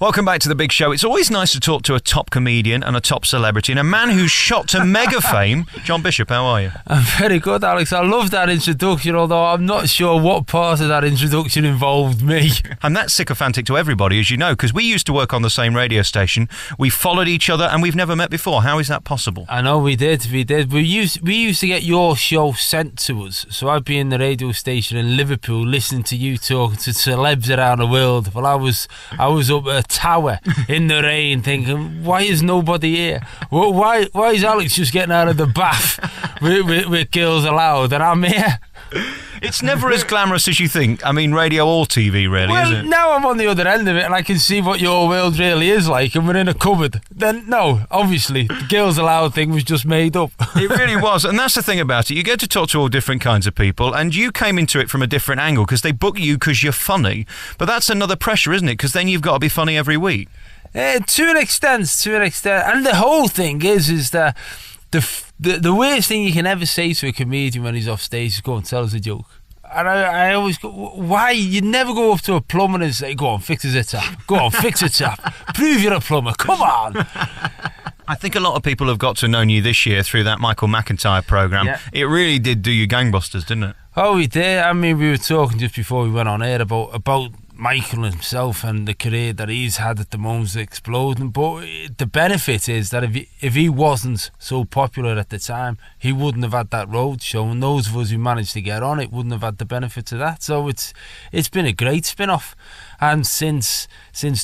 Welcome back to The Big Show. It's always nice to talk to a top comedian and a top celebrity and a man who's shot to mega fame. John Bishop, how are you? I'm very good, Alex. I love that introduction, although I'm not sure what part of that introduction involved me. And that's sycophantic to everybody, as you know, because we used to work on the same radio station. We followed each other and we've never met before. How is that possible? I know we did. We used to get your show sent to us. So I'd be in the radio station in Liverpool listening to you talking to celebs around the world. Well, I was up at a tower in the rain thinking, why is nobody here? Why is Alex just getting out of the bath with Girls Aloud and I'm here? It's never as glamorous as you think. I mean, radio or TV, really, well, isn't it? Now I'm on the other end of it and I can see what your world really is like and we're in a cupboard. Then, no, obviously, the Girls Aloud thing was just made up. It really was. And that's the thing about it. You get to talk to all different kinds of people and you came into it from a different angle because they book you because you're funny. But that's another pressure, isn't it? Because then you've got to be funny every week. To an extent. And the whole thing is that the worst thing you can ever say to a comedian when he's off stage is go and tell us a joke. And I always go, why? You never go up to a plumber and say, go on, fix us a tap. Go on, fix a tap. Prove you're a plumber. Come on. I think a lot of people have got to know you this year through that Michael McIntyre programme. Yeah. It really did do you gangbusters, didn't it? Oh, we did. I mean, we were talking just before we went on air about Michael himself and the career that he's had at the moment's exploding. But the benefit is that if he wasn't so popular at the time, he wouldn't have had that road show, and those of us who managed to get on it wouldn't have had the benefit of that. So it's been a great spin-off. And since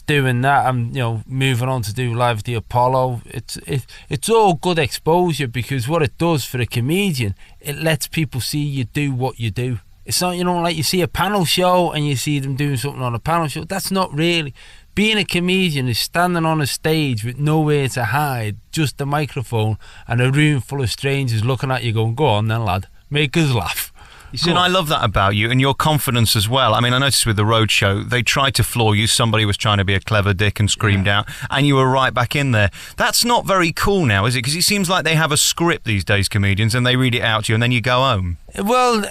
doing that, I'm moving on to do Live at the Apollo. It's all good exposure because what it does for a comedian, it lets people see you do what you do. It's not, like you see a panel show and you see them doing something on a panel show. That's not really. Being a comedian is standing on a stage with nowhere to hide, just a microphone and a room full of strangers looking at you going, go on then, lad, make us laugh. You see, and I love that about you and your confidence as well. I mean, I noticed with the road show, they tried to floor you. Somebody was trying to be a clever dick and screamed out, and you were right back in there. That's not very cool now, is it? Because it seems like they have a script these days, comedians, and they read it out to you and then you go home. Well,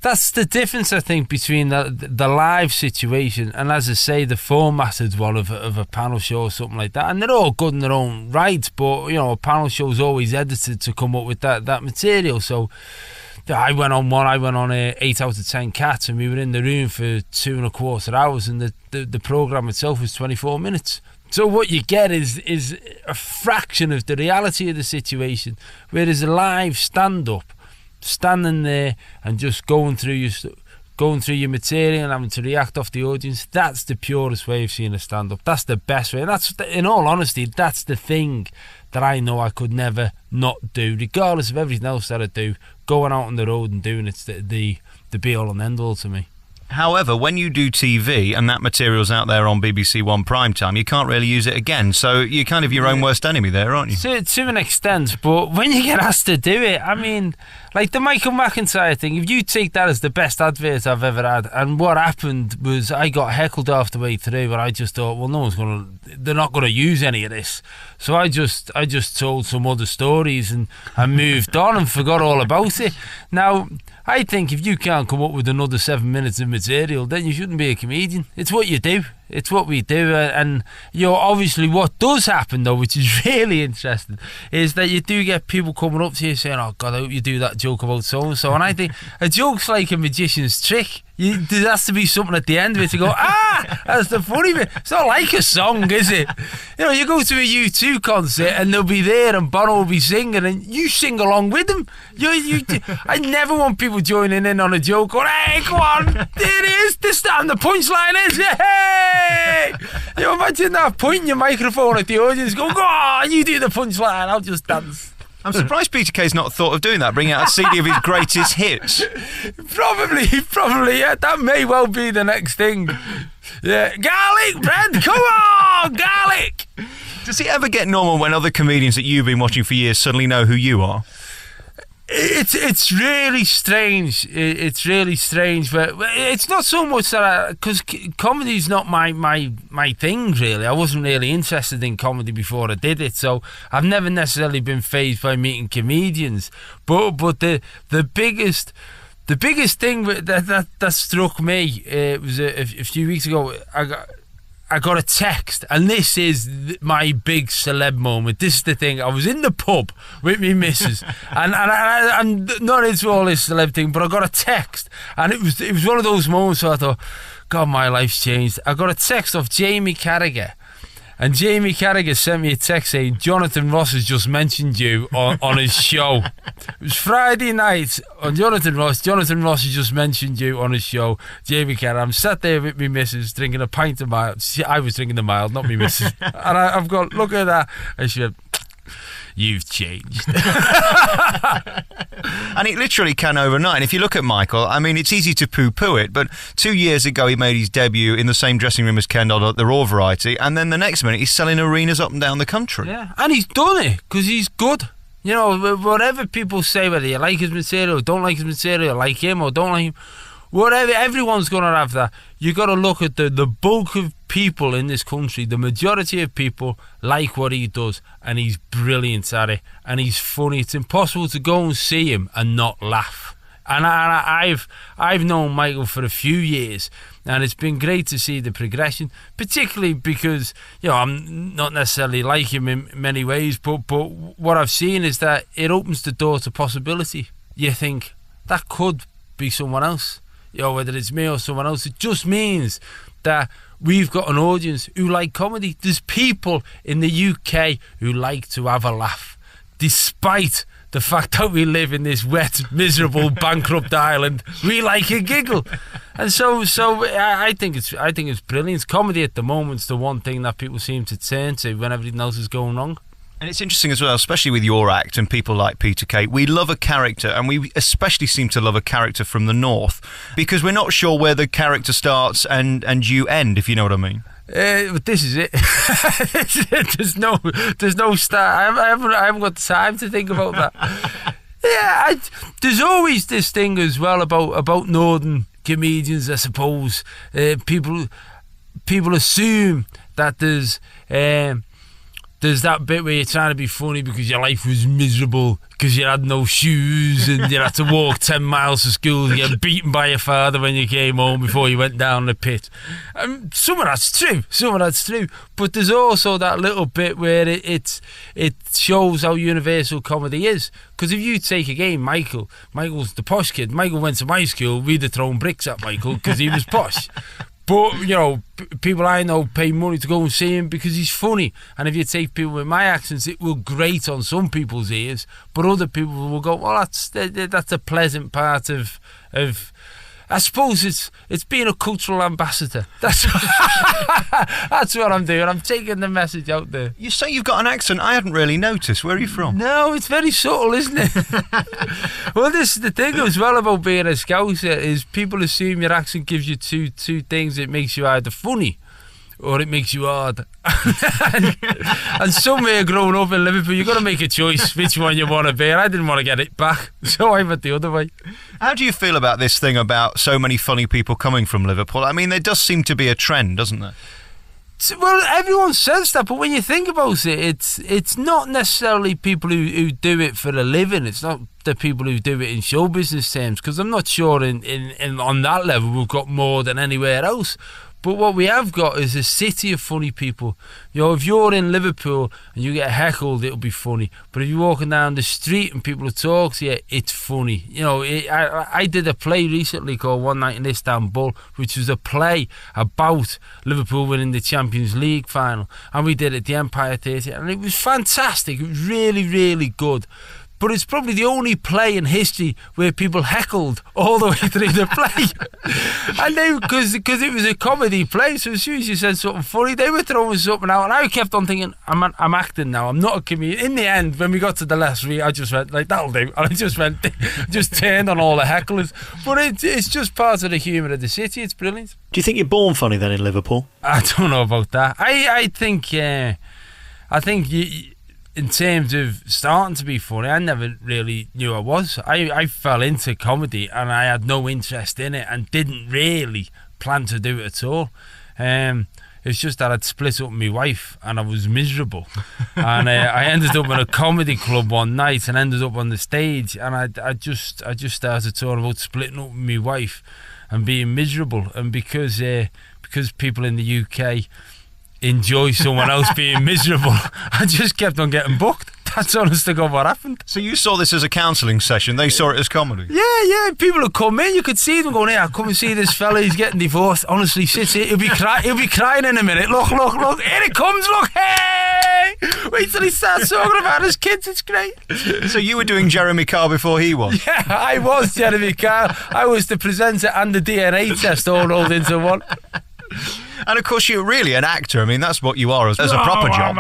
that's the difference, I think, between the live situation and, as I say, the formatted one of a panel show or something like that. And they're all good in their own right, but, a panel show's always edited to come up with that material. So I went on 8 out of 10 Cats, and we were in the room for 2.25 hours, and the programme itself was 24 minutes. So what you get is a fraction of the reality of the situation, whereas a live stand-up, standing there and just going through your material and having to react off the audience, that's the purest way of seeing a stand-up. That's the best way, and that's, in all honesty, that's the thing that I know I could never not do, regardless of everything else that I do. Going out on the road and doing it's the be-all and end-all to me. However, when you do TV and that material's out there on BBC One primetime, you can't really use it again. So you're kind of your own worst enemy there, aren't you? To an extent, but when you get asked to do it, I mean, like the Michael McIntyre thing, if you take that as the best advert I've ever had, and what happened was I got heckled half the way through, and I just thought, well, they're not going to use any of this. So I just told some other stories and moved on and forgot all about it. Now, I think if you can't come up with another 7 minutes of material, then you shouldn't be a comedian. It's what you do. It's what we do. And obviously what does happen, though, which is really interesting, is that you do get people coming up to you saying, oh, God, I hope you do that joke about so-and-so. And I think a joke's like a magician's trick. There has to be something at the end of it to go, that's the funny bit. It's not like a song, is it? You go to a U2 concert and they'll be there and Bono will be singing and you sing along with them. I never want people joining in on a joke going, hey, go on, there it is, the punchline is, hey! Imagine that, pointing your microphone at the audience, go on, you do the punchline, I'll just dance. I'm surprised Peter Kay's not thought of doing that, bringing out a CD of his greatest hits. Probably, yeah. That may well be the next thing. Yeah, garlic bread, come on, garlic. Does it ever get normal when other comedians that you've been watching for years suddenly know who you are? It's really strange. It's really strange, but it's not so much that because comedy's not my thing really. I wasn't really interested in comedy before I did it, so I've never necessarily been fazed by meeting comedians. But the biggest thing that struck me was a few weeks ago. I got a text, and this is my big celeb moment. This is the thing. I was in the pub with me missus, and I'm not into all this celeb thing, but I got a text, and it was one of those moments where I thought, God, my life's changed. I got a text off Jamie Carragher. And Jamie Carragher sent me a text saying, Jonathan Ross has just mentioned you on his show. It was Friday night on Jonathan Ross. Jonathan Ross has just mentioned you on his show. Jamie Carragher. I'm sat there with me missus drinking a pint of mild. I was drinking the mild, not me missus. And I've got, look at that. And she went, you've changed. And it literally can overnight. And if you look at Michael, I mean, it's easy to poo-poo it, but 2 years ago he made his debut in the same dressing room as Ken Dodd at the Raw Variety, and then the next minute he's selling arenas up and down the country. Yeah, and he's done it because he's good. You know, whatever people say, whether you like his material or don't like his material, like him or don't like him, whatever, everyone's going to have that. You got to look at the bulk of people in this country. The majority of people like what he does, and he's brilliant at it, and he's funny. It's impossible to go and see him and not laugh. And I've known Michael for a few years, and it's been great to see the progression, particularly because, you know, I'm not necessarily like him in many ways, but what I've seen is that it opens the door to possibility. You think, that could be someone else. You know, whether it's me or someone else, it just means that we've got an audience who like comedy. There's people in the UK who like to have a laugh, despite the fact that we live in this wet, miserable, bankrupt island. We like a giggle, and so I think it's brilliant. Comedy at the moment's the one thing that people seem to turn to when everything else is going wrong. And it's interesting as well, especially with your act and people like Peter Kay. We love a character, and we especially seem to love a character from the north, because we're not sure where the character starts and you end, if you know what I mean. But this is it. There's no start. I haven't got time to think about that. Yeah, there's always this thing as well about northern comedians, I suppose. People assume that there's that bit where you're trying to be funny because your life was miserable, because you had no shoes and you had to walk 10 miles to school and get beaten by your father when you came home before you went down the pit. Some of that's true, but there's also that little bit where it shows how universal comedy is. Because if you take again Michael's the posh kid. Michael went to my school, we'd have thrown bricks at Michael because he was posh. But, you know, people I know pay money to go and see him because he's funny. And if you take people with my accents, it will grate on some people's ears, but other people will go, well, that's a pleasant part of I suppose it's being a cultural ambassador. That's what I'm doing. I'm taking the message out there. You say you've got an accent. I hadn't really noticed. Where are you from? No, it's very subtle, isn't it? Well, this is the thing as well about being a Scouser, is people assume your accent gives you two things. It makes you either funny or it makes you hard. And somewhere growing up in Liverpool, you've got to make a choice which one you want to be. And I didn't want to get it back, so I went the other way. How do you feel about this thing about so many funny people coming from Liverpool? I mean, there does seem to be a trend, doesn't there? Well, everyone says that, but when you think about it, it's not necessarily people who do it for a living. It's not the people who do it in show business terms, because I'm not sure in on that level we've got more than anywhere else. But what we have got is a city of funny people. You know, if you're in Liverpool and you get heckled, it'll be funny. But if you're walking down the street and people talk to you, it's funny. You know, I did a play recently called One Night in Istanbul, which was a play about Liverpool winning the Champions League final. And we did it at the Empire Theatre, and it was fantastic. It was really, really good. But it's probably the only play in history where people heckled all the way through the play. And they, because it was a comedy play, so as soon as you said something funny, they were throwing something out, and I kept on thinking, I'm acting now, I'm not a comedian. In the end, when we got to the last read, I just went, like, that'll do. And I just turned on all the hecklers. But it's just part of the humour of the city. It's brilliant. Do you think you're born funny then in Liverpool? I don't know about that. I think in terms of starting to be funny, I never really knew I was. I fell into comedy and I had no interest in it and didn't really plan to do it at all. It's just that I'd split up with my wife and I was miserable. And I ended up in a comedy club one night and ended up on the stage, and I just started talking about splitting up with my wife and being miserable. And because people in the UK enjoy someone else being miserable. I just kept on getting booked. That's honest to God what happened. So you saw this as a counselling session. They saw it as comedy. Yeah. People would come in. You could see them going, "Here, come and see this fella. He's getting divorced. Honestly, sits here. He'll be crying in a minute. Look. Here it comes. Look. Hey! Wait till he starts talking about his kids. It's great." So you were doing Jeremy Carr before he was? Yeah, I was Jeremy Carr. I was the presenter and the DNA test all rolled into one. And of course, you're really an actor. I mean, that's what you are as a proper job.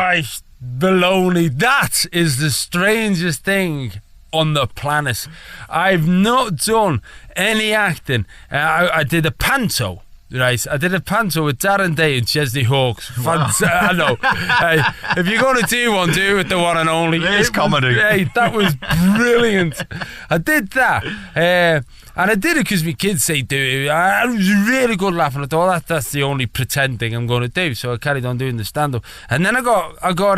Baloney. That is the strangest thing on the planet. I've not done any acting. I did a panto. Right, I did a panto with Darren Day and Chesney Hawkes. Wow. I know. If you're going to do one, do it with the one and only. It's comedy. That was brilliant. I did that. And I did it because my kids say do it. I was really good laughing. I thought that's the only pretend thing I'm going to do. So I carried on doing the stand-up. And then I got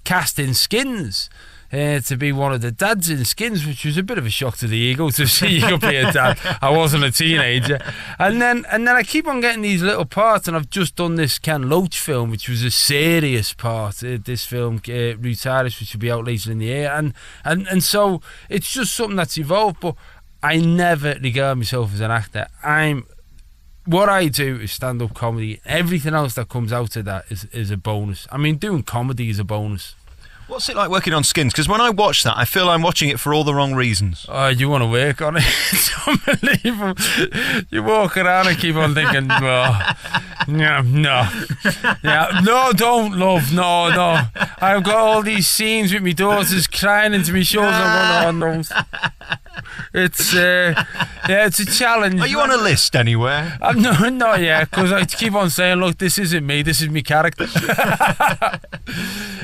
cast in Skins. To be one of the dads in Skins, which was a bit of a shock to the ego to see you be a dad. I wasn't a teenager, and then I keep on getting these little parts, and I've just done this Ken Loach film, which was a serious part. This film, Root Irish, which will be out later in the year, and so it's just something that's evolved. But I never regard myself as an actor. What I do is stand-up comedy. Everything else that comes out of that is a bonus. I mean, doing comedy is a bonus. What's it like working on Skins? Because when I watch that, I feel I'm watching it for all the wrong reasons. Oh, you want to work on it? It's unbelievable. You walk around and keep on thinking, oh, no, don't, love, no. I've got all these scenes with my daughters crying into my shoulders. I'm going, oh, no. It's a challenge. Are you on a list anywhere? No, not yet, because I keep on saying, look, this isn't me, this is my character.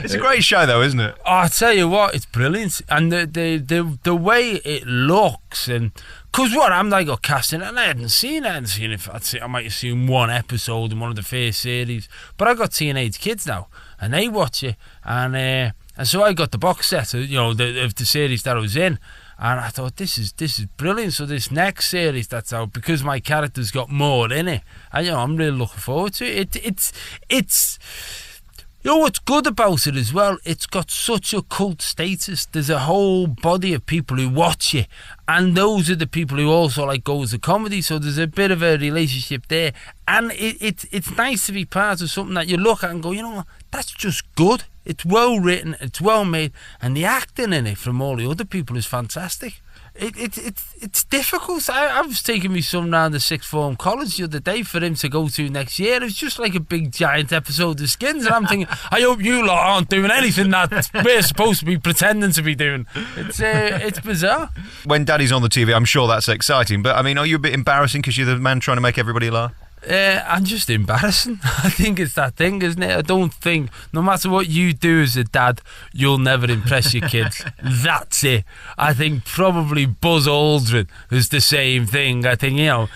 It's a great show, though, isn't it? Oh, I tell you what, it's brilliant, and the way it looks, and because I got casting, and I hadn't seen it. I might have seen one episode in one of the first series, but I got teenage kids now, and they watch it, and so I got the box set, of the series that I was in. And I thought, this is brilliant. So this next series that's out, because my character's got more in it, and I'm really looking forward to it. It's what's good about it as well, it's got such a cult status. There's a whole body of people who watch it, and those are the people who also go as a comedy, so there's a bit of a relationship there. And it's nice to be part of something that you look at and go, you know what, that's just good. It's well written, it's well made, and the acting in it from all the other people is fantastic. It's difficult. I was taking my son round the sixth form college the other day for him to go to next year. It was just like a big giant episode of Skins, and I'm thinking, I hope you lot aren't doing anything that we're supposed to be pretending to be doing. It's bizarre. When Daddy's on the TV, I'm sure that's exciting, but I mean, are you a bit embarrassing because you're the man trying to make everybody laugh? I'm just embarrassing. I think it's that thing, isn't it? I don't think, no matter what you do as a dad, you'll never impress your kids. That's it. I think probably Buzz Aldrin is the same thing. I think I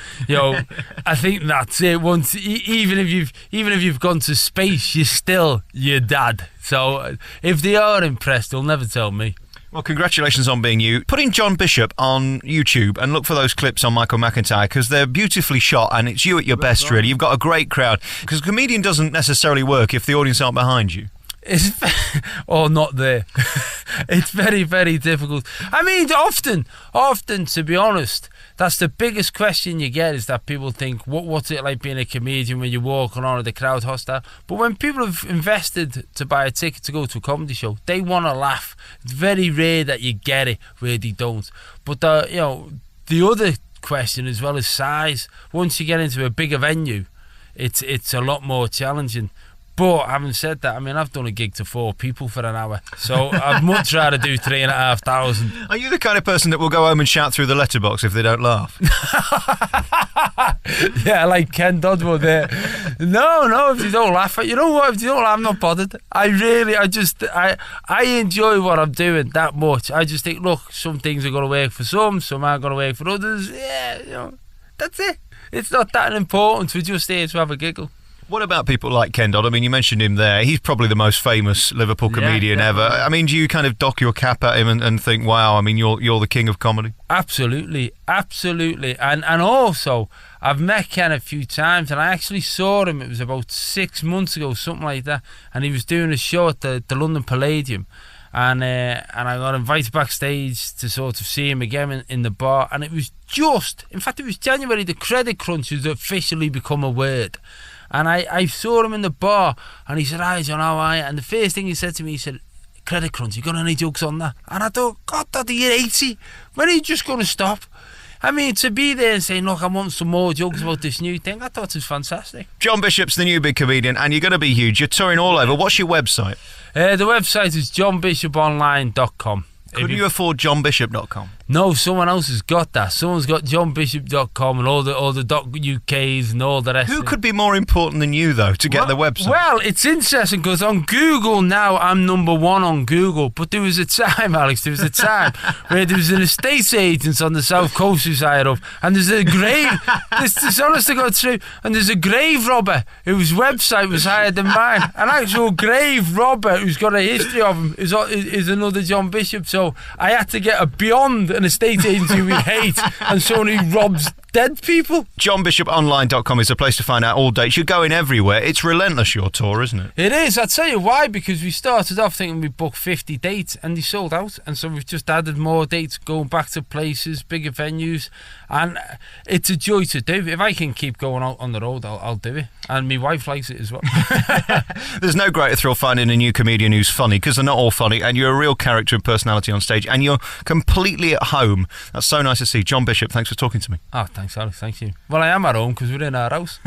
think that's it. Once, even if you've gone to space, you're still your dad. So if they are impressed, they'll never tell me. Well, congratulations on being you. Put in John Bishop on YouTube and look for those clips on Michael McIntyre, because they're beautifully shot and it's you at your best, really. You've got a great crowd, because a comedian doesn't necessarily work if the audience aren't behind you. Or not there. It's very, very difficult. I mean, often, to be honest, that's the biggest question you get, is that people think, what's it like being a comedian when you're walking on with the crowd hostile? But when people have invested to buy a ticket to go to a comedy show, they want to laugh. It's very rare that you get it where they don't. But the other question as well is size. Once you get into a bigger venue, it's a lot more challenging. But having said that, I mean, I've done a gig to 4 people for an hour, so I'd much rather do 3,500. Are you the kind of person that will go home and shout through the letterbox if they don't laugh? Yeah, like Ken Dodwood there. No, if you don't laugh, you know what? If you don't laugh, I'm not bothered. I enjoy what I'm doing that much. I just think, look, some things are going to work for some aren't going to work for others. Yeah, that's it. It's not that important. We're just here to have a giggle. What about people like Ken Dodd? I mean, you mentioned him there. He's probably the most famous Liverpool comedian ever. I mean, do you kind of dock your cap at him and think, wow, I mean, you're the king of comedy? Absolutely. And also, I've met Ken a few times, and I actually saw him, it was about 6 months ago, something like that, and he was doing a show at the London Palladium. And I got invited backstage to sort of see him again in the bar, and it was January, the credit crunch has officially become a word. And I saw him in the bar, and he said, "Hi John, how are you?" And the first thing he said to me, he said, "Credit crunch, you got any jokes on that?" And I thought, God, Daddy, you're 80. When are you just going to stop? I mean, to be there and say, look, I want some more jokes about this new thing, I thought it was fantastic. John Bishop's the new big comedian, and you're going to be huge. You're touring all over. What's your website? The website is johnbishoponline.com. Couldn't you afford johnbishop.com? No, someone else has got that. Someone's got johnbishop.com and all the .UKs and all the rest. Who could be more important than you, though, to get the website? Well, it's interesting because on Google now, I'm number one on Google. But there was a time, Alex, where there was an estate agent on the south coast who's higher up, and there's a grave, this honest to God true, and there's a grave robber whose website was higher than mine. An actual grave robber who's got a history of him is another John Bishop. So I had to get beyond an estate agency we hate and someone who robs dead people. JohnBishopOnline.com is a place to find out all dates. You're going everywhere. It's relentless, your tour, isn't it? It is. I'll tell you why, because we started off thinking we booked 50 dates and they sold out, and so we've just added more dates, going back to places, bigger venues, and it's a joy to do. If I can keep going out on the road, I'll do it, and my wife likes it as well. There's no greater thrill finding a new comedian who's funny, because they're not all funny, and you're a real character and personality on stage, and you're completely at home. That's so nice to see. John Bishop, thanks for talking to me. Oh, thanks, Alex. Thank you. Well, I am at home because we're in our house.